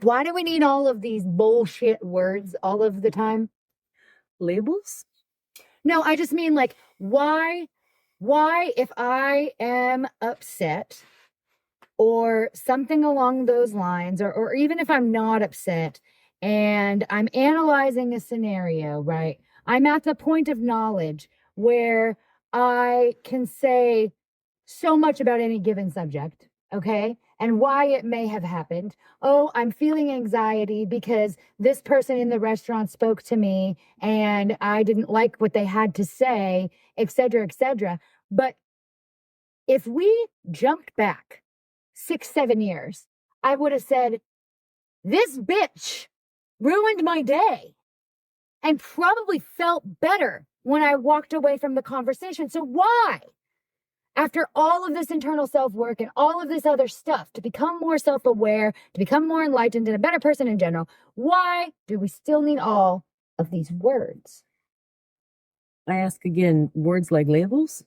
Why do we need all of these bullshit words all of the time? Labels? No, I just mean like, why if I am upset or something along those lines, or even if I'm not upset and I'm analyzing a scenario, right? I'm at the point of knowledge where I can say so much about any given subject, okay? And why it may have happened. Oh, I'm feeling anxiety because this person in the restaurant spoke to me and I didn't like what they had to say, et cetera, et cetera. But if we jumped back 6-7 years, I would have said, this bitch ruined my day, and probably felt better when I walked away from the conversation. So why, after all of this internal self-work and all of this other stuff, to become more self-aware, to become more enlightened and a better person in general, why do we still need all of these words? I ask again, words like labels?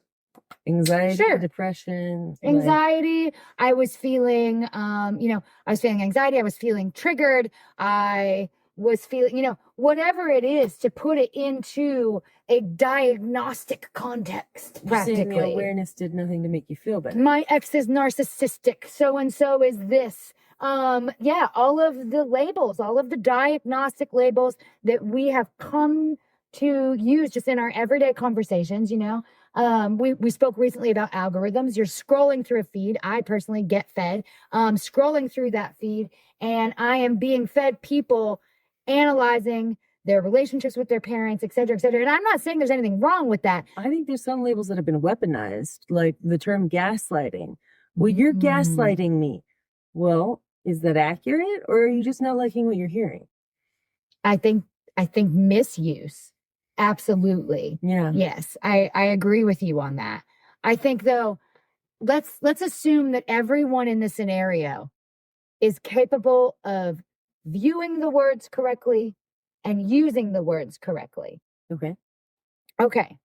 Anxiety, Sure. depression. Anxiety. I was feeling, I was feeling anxiety. I was feeling triggered. I was feeling, whatever it is, to put it into a diagnostic context, practically. The awareness did nothing to make you feel better. My ex is narcissistic. So-and-so is this. All of the labels, all of the diagnostic labels that we have come to use just in our everyday conversations, we spoke recently about algorithms. You're scrolling through a feed. I personally get fed, scrolling through that feed, and I am being fed people analyzing their relationships with their parents, et cetera, et cetera. And I'm not saying there's anything wrong with that. I think there's some labels that have been weaponized, like the term gaslighting. Well, you're gaslighting me. Well, is that accurate, or are you just not liking what you're hearing? I think misuse. Absolutely. Yeah. Yes, I agree with you on that. I think, though, let's assume that everyone in the scenario is capable of viewing the words correctly and using the words correctly. Okay.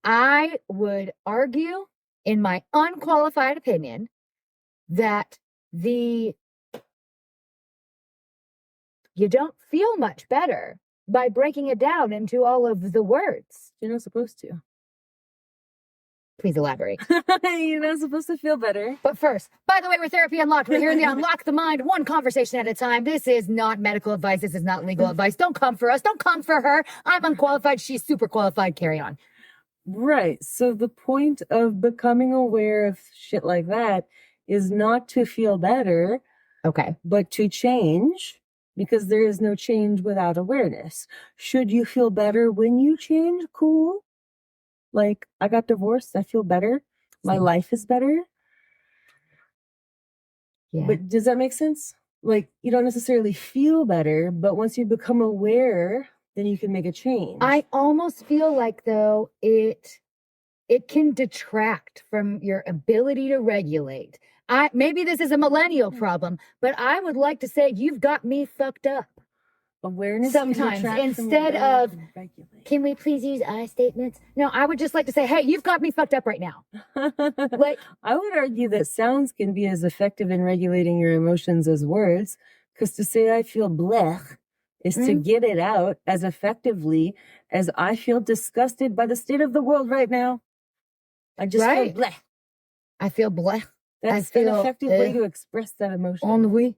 I would argue, in my unqualified opinion, that you don't feel much better by breaking it down into all of the words. You're not supposed to. Please elaborate. You're not supposed to feel better. But first, by the way, we're Therapy Unlocked. We're here in the Unlock the Mind, one conversation at a time. This is not medical advice. This is not legal advice. Don't come for us. Don't come for her. I'm unqualified. She's super qualified. Carry on. Right. So the point of becoming aware of shit like that is not to feel better. Okay. But to change, because there is no change without awareness. Should you feel better when you change? Cool. Like, I got divorced. I feel better. My life is better. Yeah. But does that make sense? Like, you don't necessarily feel better, but once you become aware, then you can make a change. I almost feel like, though, it can detract from your ability to regulate. Maybe this is a millennial problem, but I would like to say you've got me fucked up. Awareness sometimes, instead of, can we please use I statements? No, I would just like to say, hey, you've got me fucked up right now. Like, I would argue that sounds can be as effective in regulating your emotions as words, because to say I feel blech is to get it out as effectively as I feel disgusted by the state of the world right now. I just feel blech. I feel blech. That's an effective way to express that emotion. Ennui.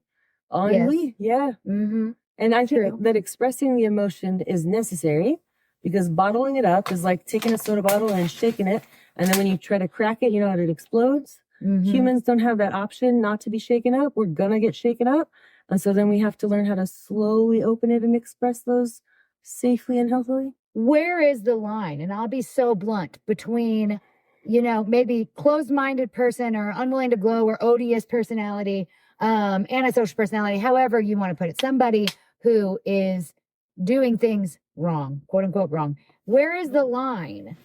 Ennui, yeah. Mm-hmm. And I think that expressing the emotion is necessary, because bottling it up is like taking a soda bottle and shaking it. And then when you try to crack it, you know how it explodes. Mm-hmm. Humans don't have that option not to be shaken up. We're going to get shaken up. And so then we have to learn how to slowly open it and express those safely and healthily. Where is the line? And I'll be so blunt, between, maybe closed-minded person or unwilling to grow or odious personality, antisocial personality, however you want to put it. Somebody who is doing things wrong, quote unquote wrong. Where is the line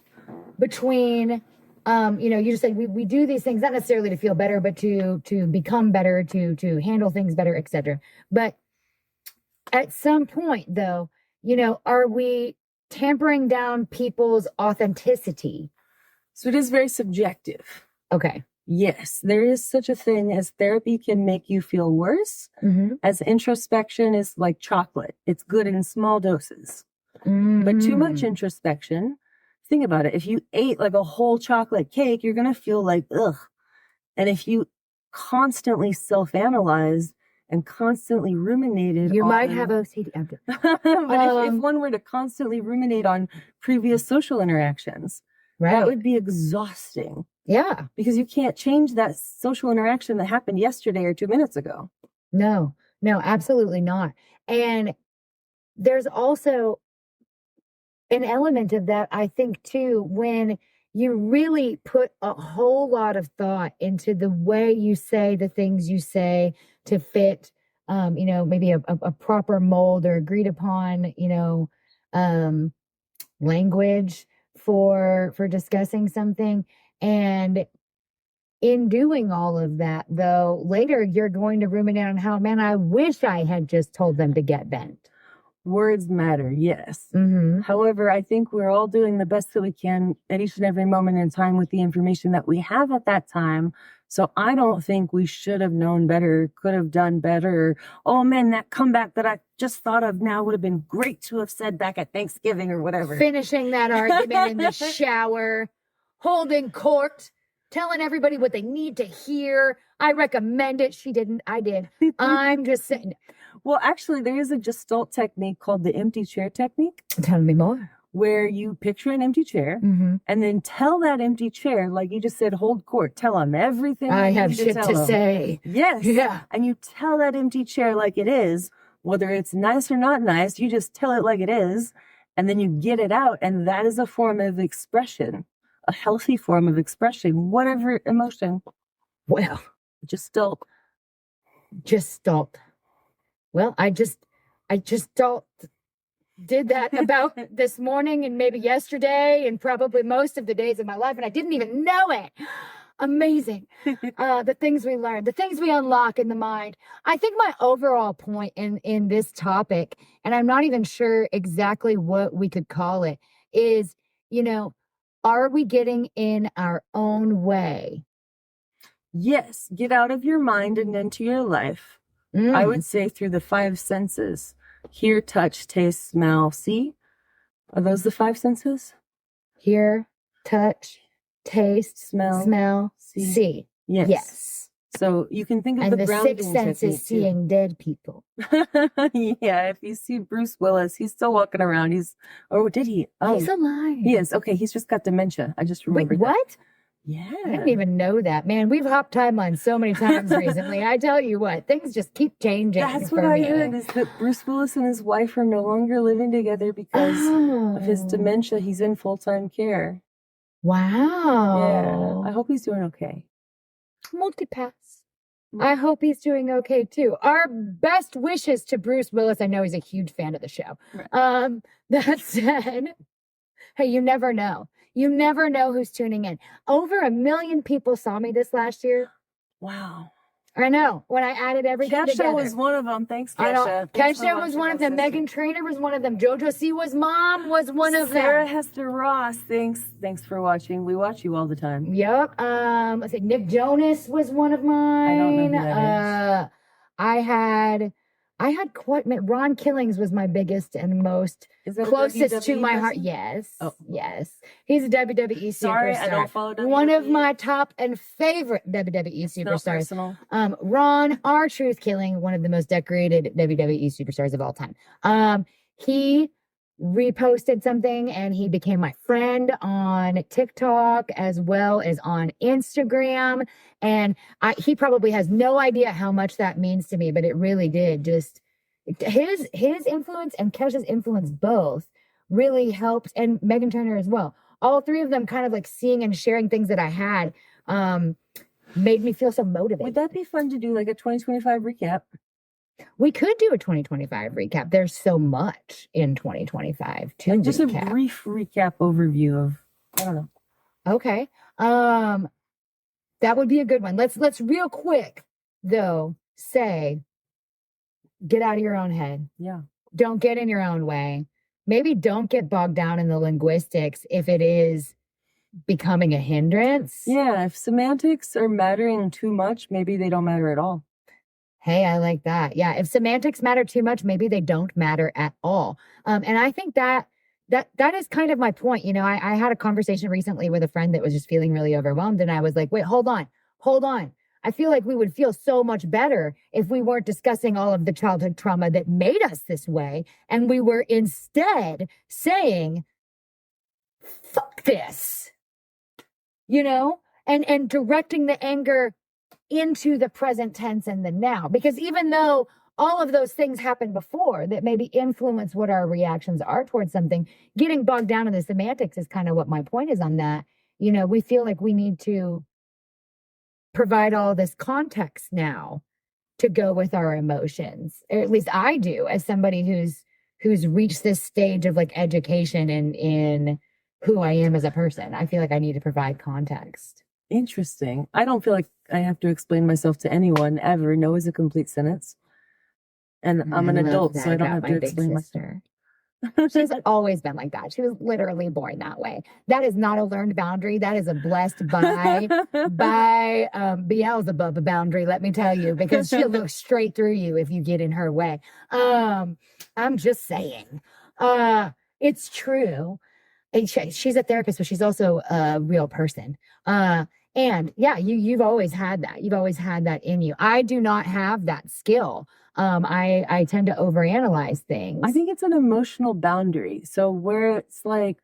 between, you just said we do these things not necessarily to feel better, but to become better, to handle things better, etc. But at some point, though, are we tampering down people's authenticity? So it is very subjective. Okay. Yes, there is such a thing as therapy can make you feel worse, as introspection is like chocolate. It's good in small doses. But too much introspection, think about it. If you ate like a whole chocolate cake, you're going to feel like, ugh. And if you constantly self-analyzed and constantly ruminated You on, might have OCD. but if one were to constantly ruminate on previous social interactions, that Right. would be exhausting Yeah. because you can't change that social interaction that happened yesterday or 2 minutes ago. No, absolutely not. And there's also an element of that, I think, too, when you really put a whole lot of thought into the way you say the things you say to fit, maybe a proper mold or agreed upon, language for discussing something. And in doing all of that, though, later you're going to ruminate on how, man, I wish I had just told them to get bent. Words matter, yes. However, I think we're all doing the best that we can at each and every moment in time with the information that we have at that time. So I don't think we should have known better, could have done better. Oh man, that comeback that I just thought of now would have been great to have said back at Thanksgiving or whatever. Finishing that argument in the shower, holding court, telling everybody what they need to hear. I recommend it. She didn't. I did. I'm just saying. Well, actually, there is a Gestalt technique called the empty chair technique. Tell me more. Where you picture an empty chair and then tell that empty chair, like you just said, hold court, tell them everything I you have need shit to them. say. Yes. Yeah. And you tell that empty chair like it is, whether it's nice or not nice, you just tell it like it is, and then you get it out. And that is a form of expression, a healthy form of expression, whatever emotion. Well, Gestalt. Well, I just did that about this morning and maybe yesterday and probably most of the days of my life, and I didn't even know it. Amazing. The things we learn, the things we unlock in the mind. I think my overall point in this topic, and I'm not even sure exactly what we could call it, is, are we getting in our own way? Yes, get out of your mind and into your life. I would say through the 5 senses. Hear, touch, taste, smell, see. Are those the 5 senses? Hear, touch, taste, smell, see. Yes. So you can think of and the the grounding sixth sense technique is seeing dead people. Yeah, if you see Bruce Willis, he's still walking around. Did he? Oh, he's alive. He is. Okay, he's just got dementia. I just remembered. Wait, what? Yeah. I didn't even know that. Man, we've hopped timelines so many times recently. I tell you what, things just keep changing. That's what I heard, is that Bruce Willis and his wife are no longer living together because of his dementia. He's in full-time care. Wow. Yeah. I hope he's doing okay. Multipass. I hope he's doing okay too. Our best wishes to Bruce Willis. I know he's a huge fan of the show. Right. That said, hey, you never know. You never know who's tuning in. Over 1 million people saw me this last year. Wow. I know. When I added everything together. Kesha was one of them. Thanks, Kesha. Kesha was one of them. Megan Trainor was one of them. JoJo Siwa's mom was one of them. Sarah Hester Ross. Thanks for watching. We watch you all the time. Yep. I think Nick Jonas was one of mine. I don't know who that is. I had quite. Ron Killings was my biggest and most closest to my heart. Yes. Oh. Yes. He's a WWE superstar. Sorry, I don't follow WWE. One of my top and favorite WWE superstars. Ron, our truth killing, one of the most decorated WWE superstars of all time. He reposted something and he became my friend on TikTok as well as on Instagram. And he probably has no idea how much that means to me, but it really did. Just his influence and Kesha's influence both really helped, and Megan Turner as well. All three of them kind of like seeing and sharing things that I had made me feel so motivated. Would that be fun to do, like a 2025 recap? We could do a 2025 recap. There's so much in 2025 to just recap. A brief recap overview of, I don't know. Okay. That would be a good one. Let's real quick though say, get out of your own head. Yeah. Don't get in your own way. Maybe don't get bogged down in the linguistics if it is becoming a hindrance. Yeah, if semantics are mattering too much, maybe they don't matter at all. Hey, I like that. Yeah, if semantics matter too much, maybe they don't matter at all. And I think that is kind of my point. You know, I had a conversation recently with a friend that was just feeling really overwhelmed, and I was like, wait, hold on, hold on. I feel like we would feel so much better if we weren't discussing all of the childhood trauma that made us this way, and we were instead saying, fuck this, you know, and directing the anger into the present tense and the now. Because even though all of those things happened before that maybe influence what our reactions are towards something, getting bogged down in the semantics is kind of what my point is on that. You know, we feel like we need to provide all this context now to go with our emotions. Or at least I do, as somebody who's reached this stage of like education in who I am as a person. I feel like I need to provide context. Interesting. I don't feel like I have to explain myself to anyone ever. No is a complete sentence. And I'm an adult, so I don't have to explain myself. She's always been like that. She was literally born that way. That is not a learned boundary. That is a blessed by Beelzebub boundary, let me tell you, because she'll look straight through you if you get in her way. I'm just saying. It's true. She's a therapist, but she's also a real person. And yeah, you've always had that. You've always had that in you. I do not have that skill. I tend to overanalyze things. I think it's an emotional boundary. So where it's like,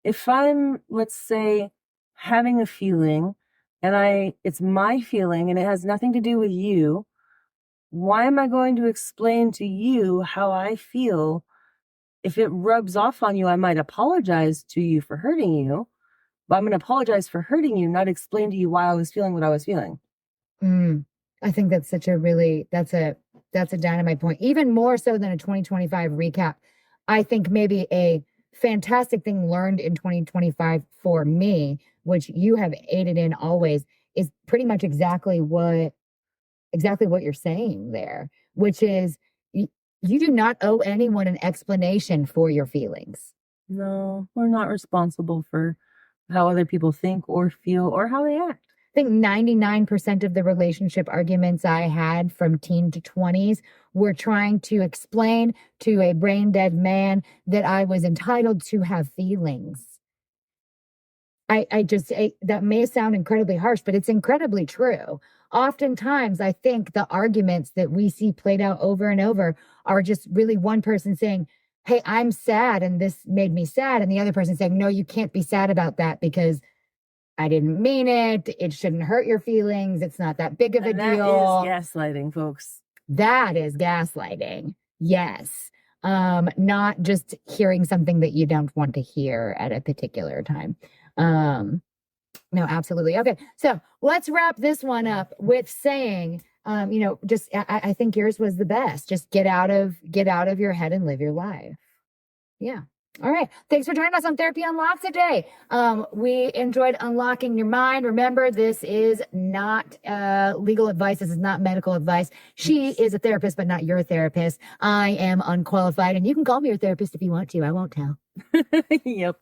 if I'm, let's say, having a feeling and it's my feeling and it has nothing to do with you, why am I going to explain to you how I feel? If it rubs off on you, I might apologize to you for hurting you, but I'm going to apologize for hurting you, not explain to you why I was feeling what I was feeling. I think that's that's a dynamite point, even more so than a 2025 recap. I think maybe a fantastic thing learned in 2025 for me, which you have aided in always, is pretty much exactly what you're saying there, which is you do not owe anyone an explanation for your feelings. No, we're not responsible for how other people think or feel or how they act. I think 99% of the relationship arguments I had from teen to 20s were trying to explain to a brain dead man that I was entitled to have feelings. That may sound incredibly harsh, but it's incredibly true. Oftentimes, I think the arguments that we see played out over and over are just really one person saying, hey, I'm sad and this made me sad. And the other person saying, no, you can't be sad about that because I didn't mean it. It shouldn't hurt your feelings. It's not that big of a deal. That is gaslighting, folks. That is gaslighting. Yes. Not just hearing something that you don't want to hear at a particular time. No, absolutely. Okay. So let's wrap this one up with saying, I think yours was the best. Just get out of your head and live your life. Yeah. All right. Thanks for joining us on Therapy Unlocked today. We enjoyed unlocking your mind. Remember, this is not legal advice. This is not medical advice. She is a therapist, but not your therapist. I am unqualified, and you can call me your therapist if you want to. I won't tell. Yep.